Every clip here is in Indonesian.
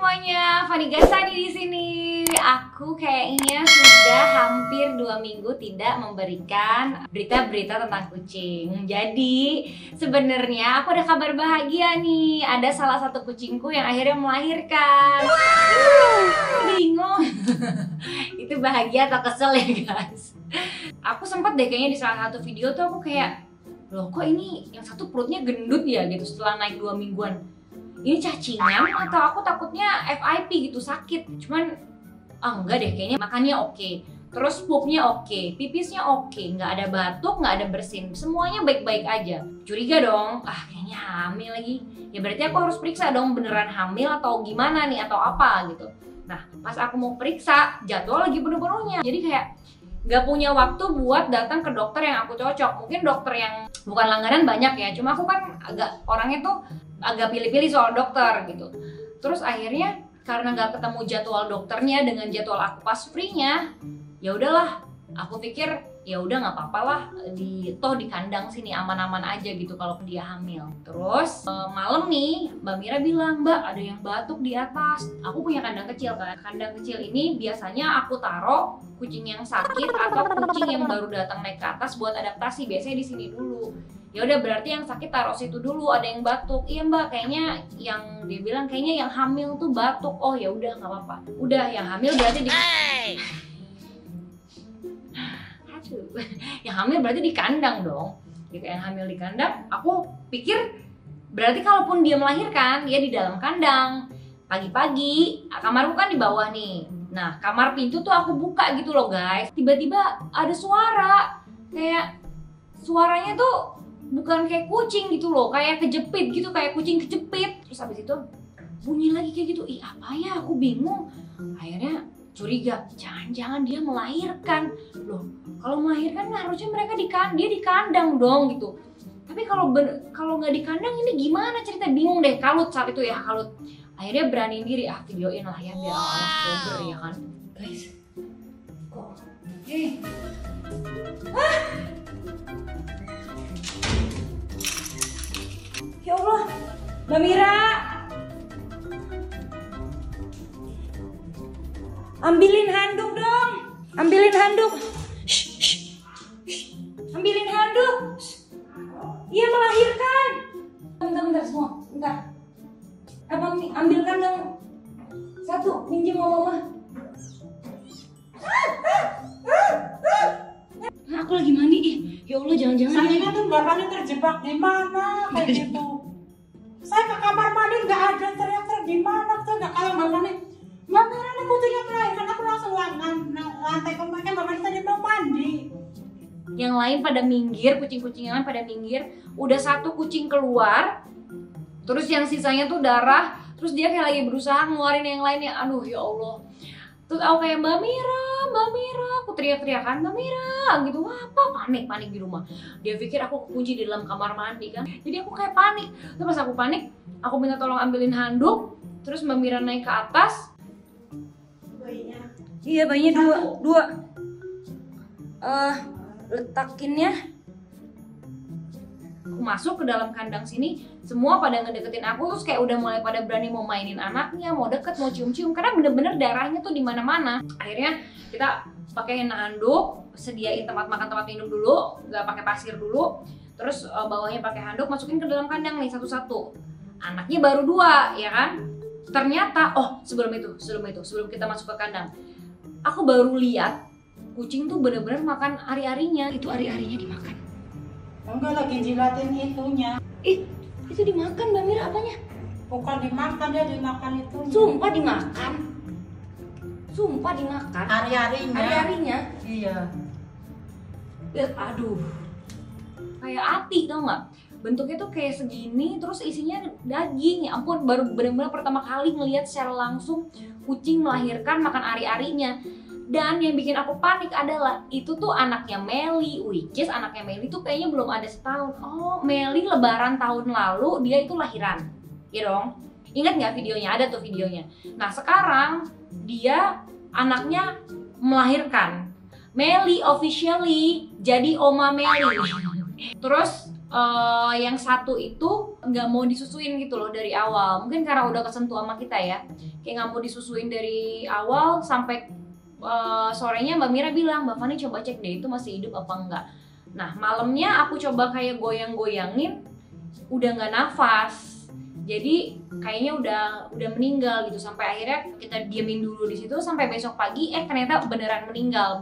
semuanya, Fani Gasani di sini. Aku kayaknya sudah hampir 2 minggu tidak memberikan berita-berita tentang kucing. Jadi sebenarnya aku ada kabar bahagia nih. Ada salah satu kucingku yang akhirnya melahirkan. Bingung. Itu bahagia atau kesel ya guys? Aku sempat deh kayaknya di salah satu video tuh aku kayak, loh kok ini yang satu perutnya gendut ya gitu setelah naik 2 mingguan. Ini cacingan atau aku takutnya FIP gitu, sakit. Cuman enggak deh, kayaknya makannya oke. Terus poopnya oke, pipisnya oke, nggak ada batuk, nggak ada bersin, semuanya baik-baik aja. Curiga dong, kayaknya hamil lagi. Ya berarti aku harus periksa dong beneran hamil atau gimana nih atau apa gitu. Nah pas aku mau periksa jadwal lagi penuh-penuhnya. Jadi kayak nggak punya waktu buat datang ke dokter yang aku cocok. Mungkin dokter yang bukan langganan banyak ya, cuma aku kan orangnya tuh agak pilih-pilih soal dokter gitu. Terus akhirnya karena nggak ketemu jadwal dokternya dengan jadwal aku pas free-nya, ya udahlah, aku pikir ya udah nggak apa-apa lah, di kandang sini aman-aman aja gitu kalau dia hamil. Terus malam nih Mbak Mira bilang, Mbak ada yang batuk di atas. Aku punya kandang kecil kan, kandang kecil ini biasanya aku taruh kucing yang sakit atau kucing yang baru datang naik ke atas buat adaptasi, biasanya di sini dulu. Ya udah berarti yang sakit taruh situ dulu, ada yang batuk. Iya Mbak, kayaknya yang dia bilang kayaknya yang hamil tuh batuk. Oh ya udah nggak apa-apa. Udah yang hamil berarti di yang hamil berarti di kandang dong. Gitu, yang hamil di kandang. Aku pikir berarti kalaupun dia melahirkan, dia di dalam kandang. Pagi-pagi, kamarku kan di bawah nih. Nah, kamar pintu tuh aku buka gitu loh guys. Tiba-tiba ada suara. Kayak suaranya tuh bukan kayak kucing gitu loh, kayak kejepit gitu, kayak kucing kejepit. Terus habis itu bunyi lagi kayak gitu. Ih apa ya, aku bingung. Akhirnya curiga, jangan-jangan dia melahirkan. Loh kalau melahirkan harusnya mereka dia di kandang dong gitu. Tapi kalau nggak di kandang ini gimana cerita, bingung deh. Kalut saat itu ya, kalut. Akhirnya beraniin diri, videoin lah ya biar Allah cover ya kan guys. Kok ya Allah, Mbak Mira, ambilin handuk dong, ambilin handuk. Ambilin handuk. Iya melahirkan. Bentar semua, bentar. Ambilkan yang satu, pinjam sama mama. Aku lagi mandi, ya Allah jangan-jangan. Saya tuh bapaknya terjebak di mana kayak gitu. Saya ke kamar mandi nggak ada, teriak-teriak di mana tuh nggak, kalau bapaknya Mbak Mira nih kucingnya melahirkan, aku langsung lantai ke mereka, bapaknya tadi mau mandi. Yang lain pada minggir, kucing-kucing yang lain pada minggir. Udah satu kucing keluar, terus yang sisanya tuh darah. Terus dia kayak lagi berusaha ngeluarin yang lainnya. Aduh ya Allah. Terus aku kayak Mbak Mira, aku teriak-teriakan Mbak Mira gitu. Apa? Panik di rumah. Dia pikir aku kekunci di dalam kamar mandi kan. Jadi aku kayak panik. Terus pas aku panik, aku minta tolong ambilin handuk. Terus Mbak Mira naik ke atas. Bayinya? Iya bayinya dua. Letakinnya. Aku masuk ke dalam kandang sini, semua pada ngedeketin aku, terus kayak udah mulai pada berani mau mainin anaknya, mau deket, mau cium-cium, karena bener-bener darahnya tuh di mana-mana. Akhirnya kita pakein handuk, sediain tempat makan, tempat minum dulu, nggak pakai pasir dulu, terus bawahnya pakai handuk, masukin ke dalam kandang nih satu-satu. Anaknya baru 2, ya kan? Ternyata, sebelum kita masuk ke kandang, aku baru lihat kucing tuh bener-bener makan ari-arinya. Itu ari-arinya dimakan. Enggak, lagi jilatin itunya. Itu dimakan Mbak Mira apanya? Bukan dimakan, dia dimakan itunya. Sumpah dimakan. Ari-arinya. Iya. Aduh. Kayak ati tau nggak? Bentuknya tuh kayak segini, terus isinya daging. Ya ampun, baru benar-benar pertama kali ngelihat secara langsung kucing melahirkan makan ari-arinya. Dan yang bikin aku panik adalah itu tuh anaknya Meli, which is anaknya Meli tuh kayaknya belum ada setahun. Oh, Meli lebaran tahun lalu dia itu lahiran, ya dong. Ingat nggak videonya? Ada tuh videonya. Nah sekarang dia anaknya melahirkan. Meli officially jadi Oma Meli. Terus yang satu itu nggak mau disusuin gitu loh dari awal. Mungkin karena udah kesentuh sama kita ya, kayak nggak mau disusuin dari awal. Sampai sorenya Mbak Mira bilang, Mbak Fani coba cek deh itu masih hidup apa enggak. Nah malamnya aku coba kayak goyang-goyangin, udah nggak nafas. Jadi kayaknya udah meninggal gitu. Sampai akhirnya kita diemin dulu di situ sampai besok pagi, ternyata beneran meninggal.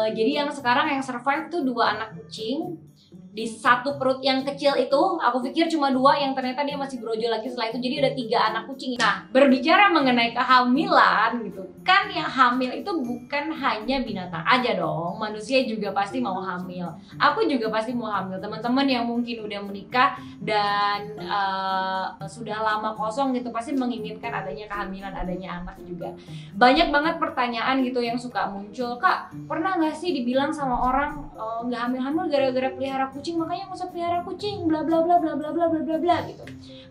Jadi yang sekarang yang survive tuh 2 anak kucing. Di satu perut yang kecil itu, aku pikir cuma 2, yang ternyata dia masih brojol lagi setelah itu. Jadi ada 3 anak kucing. Nah, berbicara mengenai kehamilan gitu, kan yang hamil itu bukan hanya binatang aja dong. Manusia juga pasti mau hamil. Aku juga pasti mau hamil. Teman-teman yang mungkin udah menikah dan sudah lama kosong gitu, pasti menginginkan adanya kehamilan, adanya anak juga. Banyak banget pertanyaan gitu yang suka muncul. Kak, pernah nggak sih dibilang sama orang nggak hamil-hamil gara-gara pelihara kucing, makanya nggak usah pelihara kucing, bla bla bla bla bla bla bla bla bla gitu.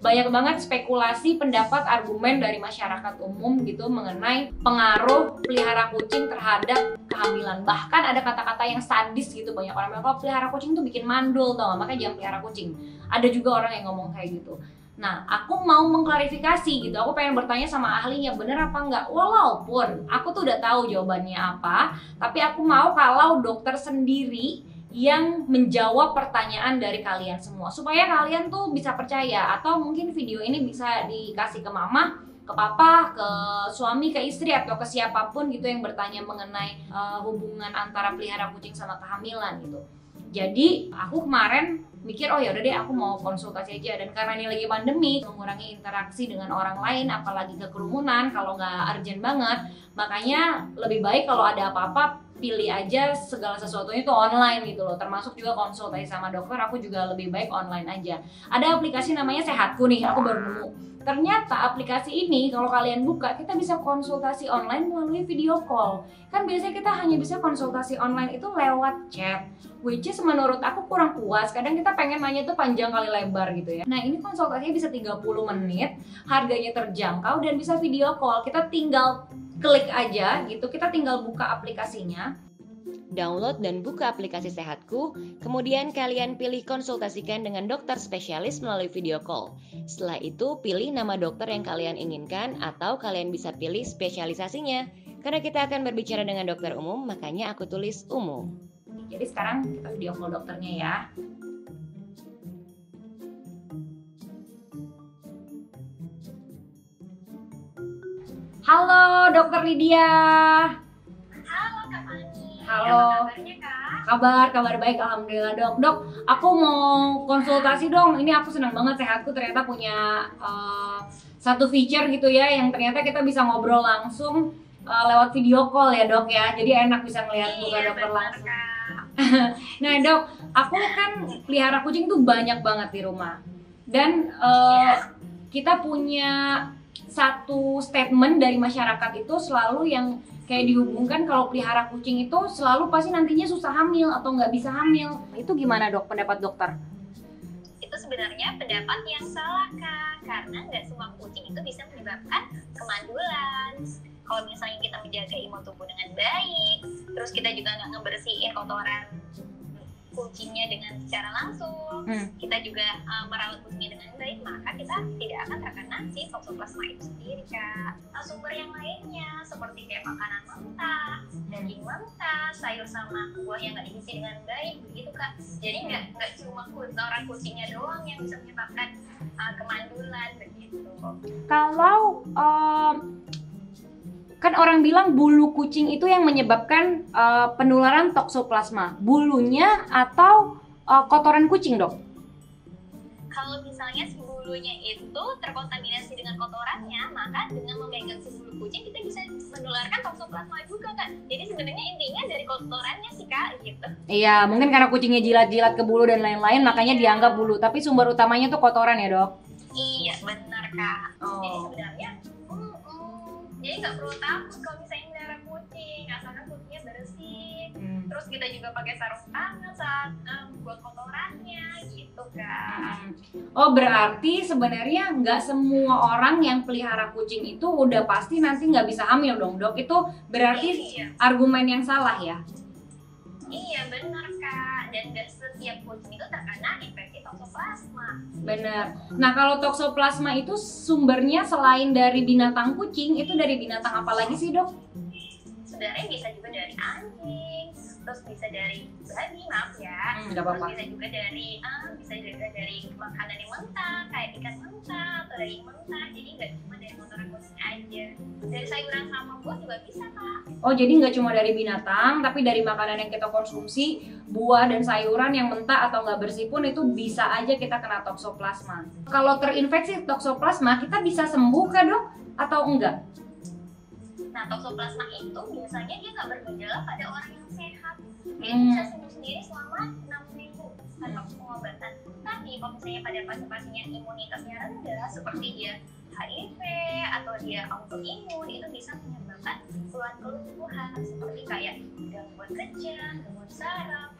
Banyak banget spekulasi, pendapat, argumen dari masyarakat umum gitu mengenai pengaruh pelihara kucing terhadap kehamilan. Bahkan ada kata-kata yang sadis gitu. Banyak orang bilang kalau pelihara kucing tuh bikin mandul, tau gak? Makanya jangan pelihara kucing. Ada juga orang yang ngomong kayak gitu. Nah, aku mau mengklarifikasi gitu. Aku pengen bertanya sama ahlinya, bener apa enggak? Walaupun aku tuh udah tahu jawabannya apa, tapi aku mau kalau dokter sendiri yang menjawab pertanyaan dari kalian semua, supaya kalian tuh bisa percaya. Atau mungkin video ini bisa dikasih ke mama, ke papa, ke suami, ke istri, atau ke siapapun gitu yang bertanya mengenai hubungan antara pelihara kucing sama kehamilan gitu. Jadi aku kemarin mikir, oh ya udah deh aku mau konsultasi aja. Dan karena ini lagi pandemi, mengurangi interaksi dengan orang lain, apalagi ke kerumunan kalau nggak urgent banget, makanya lebih baik kalau ada apa-apa pilih aja segala sesuatunya itu online gitu loh. Termasuk juga konsultasi sama dokter, aku juga lebih baik online aja. Ada aplikasi namanya Sehatku nih, aku baru nemu. Ternyata aplikasi ini kalau kalian buka, kita bisa konsultasi online melalui video call. Kan biasanya kita hanya bisa konsultasi online itu lewat chat, which is menurut aku kurang puas. Kadang kita pengen nanya tuh panjang kali lebar gitu ya. Nah ini konsultasinya bisa 30 menit, harganya terjangkau dan bisa video call. Kita tinggal klik aja gitu, kita tinggal buka aplikasinya. Download dan buka aplikasi Sehatku, kemudian kalian pilih konsultasikan dengan dokter spesialis melalui video call. Setelah itu pilih nama dokter yang kalian inginkan atau kalian bisa pilih spesialisasinya. Karena kita akan berbicara dengan dokter umum, makanya aku tulis umum. Jadi sekarang kita video call dokternya ya. Halo Dokter Lydia. Halo Kak Fani. Halo. Apa kabarnya Kak? Kabar baik, alhamdulillah dok. Dok, aku mau konsultasi dong. Ini aku senang banget Sehatku ternyata punya satu feature gitu ya, yang ternyata kita bisa ngobrol langsung lewat video call ya dok ya. Jadi enak bisa ngeliat muka dokter langsung. Nah dok, aku kan pelihara kucing tuh banyak banget di rumah. Dan kita punya satu statement dari masyarakat itu selalu yang kayak dihubungkan kalau pelihara kucing itu selalu pasti nantinya susah hamil atau nggak bisa hamil. Itu gimana dok, pendapat dokter? Itu sebenarnya pendapat yang salah Kak, karena nggak semua kucing itu bisa menyebabkan kemandulan. Kalau misalnya kita menjaga imun tubuh dengan baik, terus kita juga nggak ngebersihin kotoran kucingnya dengan secara langsung, kita juga merawat kucingnya dengan baik, maka kita tidak akan terkena si toxoplasma itu sendiri Kak. Sumber yang lainnya seperti kayak makanan mentah, daging mentah, sayur sama buah yang nggak diisi dengan baik begitu Kak. Jadi nggak cuma kotoran kucingnya doang yang bisa menyebabkan kemandulan begitu. Kalau kan orang bilang bulu kucing itu yang menyebabkan penularan toxoplasma, bulunya atau kotoran kucing dok? Kalau misalnya si bulunya itu terkontaminasi dengan kotorannya, maka dengan memegang si bulu kucing kita bisa menularkan toxoplasma juga kan. Jadi sebenarnya intinya dari kotorannya sih Kak gitu. Iya, mungkin karena kucingnya jilat-jilat ke bulu dan lain-lain makanya dianggap bulu, tapi sumber utamanya tuh kotoran ya dok? Iya benar Kak. Jadi sebenarnya jadi nggak perlu takut kalau misalnya melihara kucing, asalkan kucingnya bersih. Terus kita juga pakai sarung tangan saat buat kotorannya gitu Kak. Oh berarti sebenarnya nggak semua orang yang pelihara kucing itu udah pasti nanti nggak bisa hamil dong dok? Itu berarti argumen yang salah ya? Iya benar Kak, dan nggak setiap kucing itu terkena infeksi toksoplasma. Bener. Nah, kalau toksoplasma itu sumbernya selain dari binatang kucing, itu dari binatang apa lagi sih, Dok? Sebenarnya bisa juga dari anjing, terus bisa dari babi, maaf ya. Nggak apa-apa. Terus bisa juga dari makanan yang mentah, kayak ikan mentah atau daging mentah. Jadi nggak cuma dari kotoran kucing aja. Dari sayuran sama buah juga bisa Kak. Oh, jadi nggak cuma dari binatang, tapi dari makanan yang kita konsumsi, buah dan sayuran yang mentah atau nggak bersih pun itu bisa aja kita kena toksoplasma. Kalau terinfeksi toksoplasma, kita bisa sembuh kah, Dok? Atau enggak? Nah, toksoplasma itu biasanya dia nggak bergejala pada orang yang sehat. Dia bisa sembuh sendiri selama 6 minggu tanpa pengobatan. Tapi kalau misalnya pada pasien-pasien yang imunitasnya rendah, seperti dia HIV atau dia autoimun, itu bisa menyebabkan keluhan-keluhan seperti kayak gangguan kejang, gangguan saraf.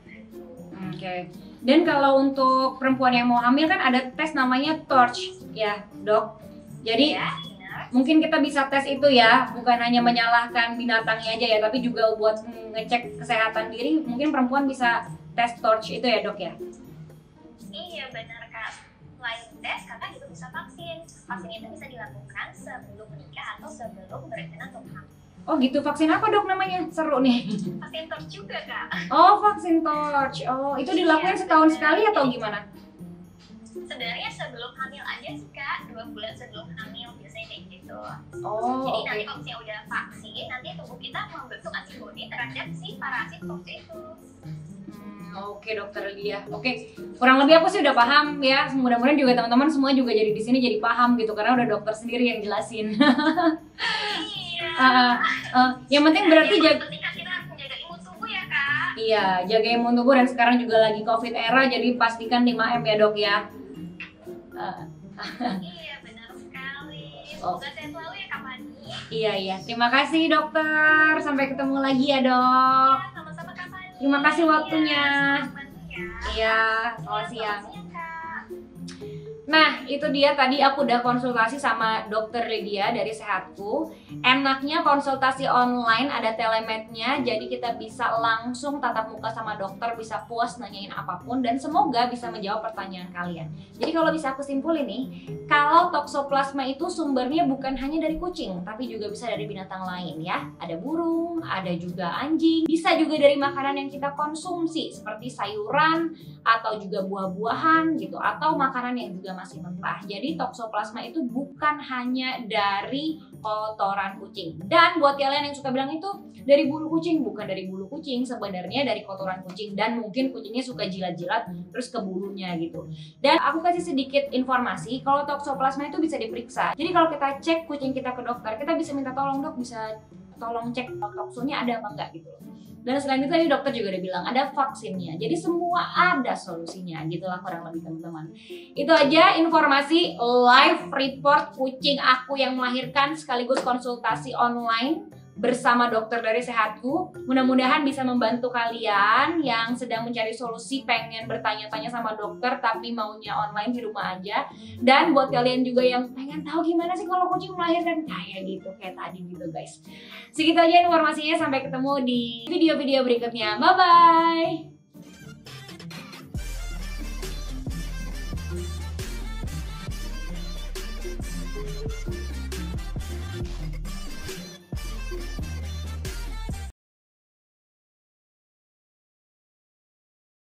Oke. Dan kalau untuk perempuan yang mau hamil kan ada tes namanya TORCH ya, Dok. Jadi Ya, mungkin kita bisa tes itu ya, bukan hanya menyalahkan binatangnya aja ya, tapi juga buat ngecek kesehatan diri. Mungkin perempuan bisa tes TORCH itu ya, Dok ya. iya benar Kak. Selain tes, Kakak juga bisa vaksin. Vaksin itu bisa dilakukan sebelum menikah atau sebelum berencana untuk hamil. Oh gitu, vaksin apa, Dok, namanya? Seru nih. Vaksin TORCH juga Kak. Oh, vaksin TORCH. Oh, itu dilakukan setahun sekali atau gimana? Sebenarnya sebelum hamil aja sih Kak, 2 bulan sebelum hamil biasanya kayak gitu. Oh, Jadi oke. nanti kalau misalnya udah vaksin, nanti tubuh kita membentuk antibodi terhadap si parasit TORCH itu. Oke, Dokter Lia. Oke, kurang lebih aku sih udah paham ya. Mudah-mudahan juga teman-teman semua juga jadi di sini jadi paham gitu karena udah dokter sendiri yang jelasin. Iya. Yang penting berarti Yang penting kan kita harus menjaga imun tubuh ya Kak. iya, jaga imun tubuh dan sekarang juga lagi COVID era jadi pastikan 5M ya, Dok ya. Iya benar sekali. Semoga sehat selalu ya Kak Fani. Iya. Terima kasih, Dokter. Sampai ketemu lagi ya, Dok. Ya, sama-sama Kak Fani. Terima kasih waktunya. Iya, Iya, selamat ya. selamat siang. Selamat siang, Kak. Nah, itu dia tadi aku udah konsultasi sama Dokter Lydia dari Sehatku. Enaknya konsultasi online, ada telemednya, jadi kita bisa langsung tatap muka sama dokter, bisa puas nanyain apapun, dan semoga bisa menjawab pertanyaan kalian. Jadi kalau bisa aku simpulin nih, kalau toksoplasma itu sumbernya bukan hanya dari kucing, tapi juga bisa dari binatang lain ya. Ada burung, ada juga anjing, bisa juga dari makanan yang kita konsumsi, seperti sayuran, atau juga buah-buahan gitu, atau makanan yang juga masih mentah. Jadi toksoplasma itu bukan hanya dari kotoran kucing. Dan buat kalian yang suka bilang itu dari bulu kucing, bukan dari bulu kucing, sebenarnya dari kotoran kucing, dan mungkin kucingnya suka jilat-jilat terus ke bulunya gitu. Dan aku kasih sedikit informasi kalau toksoplasma itu bisa diperiksa. Jadi kalau kita cek kucing kita ke dokter, kita bisa minta tolong, Dok, bisa tolong cek toksonya ada apa enggak gitu loh. Dan selain itu tadi dokter juga udah bilang ada vaksinnya. Jadi semua ada solusinya, gitulah kurang lebih teman-teman. Itu aja informasi live report kucing aku yang melahirkan sekaligus konsultasi online bersama dokter dari Sehatku. Mudah-mudahan bisa membantu kalian yang sedang mencari solusi, pengen bertanya-tanya sama dokter tapi maunya online di rumah aja. Dan buat kalian juga yang pengen tahu gimana sih kalau kucing melahirkan kayak gitu, kayak tadi gitu guys. Segitu aja informasinya, sampai ketemu di video-video berikutnya. Bye-bye!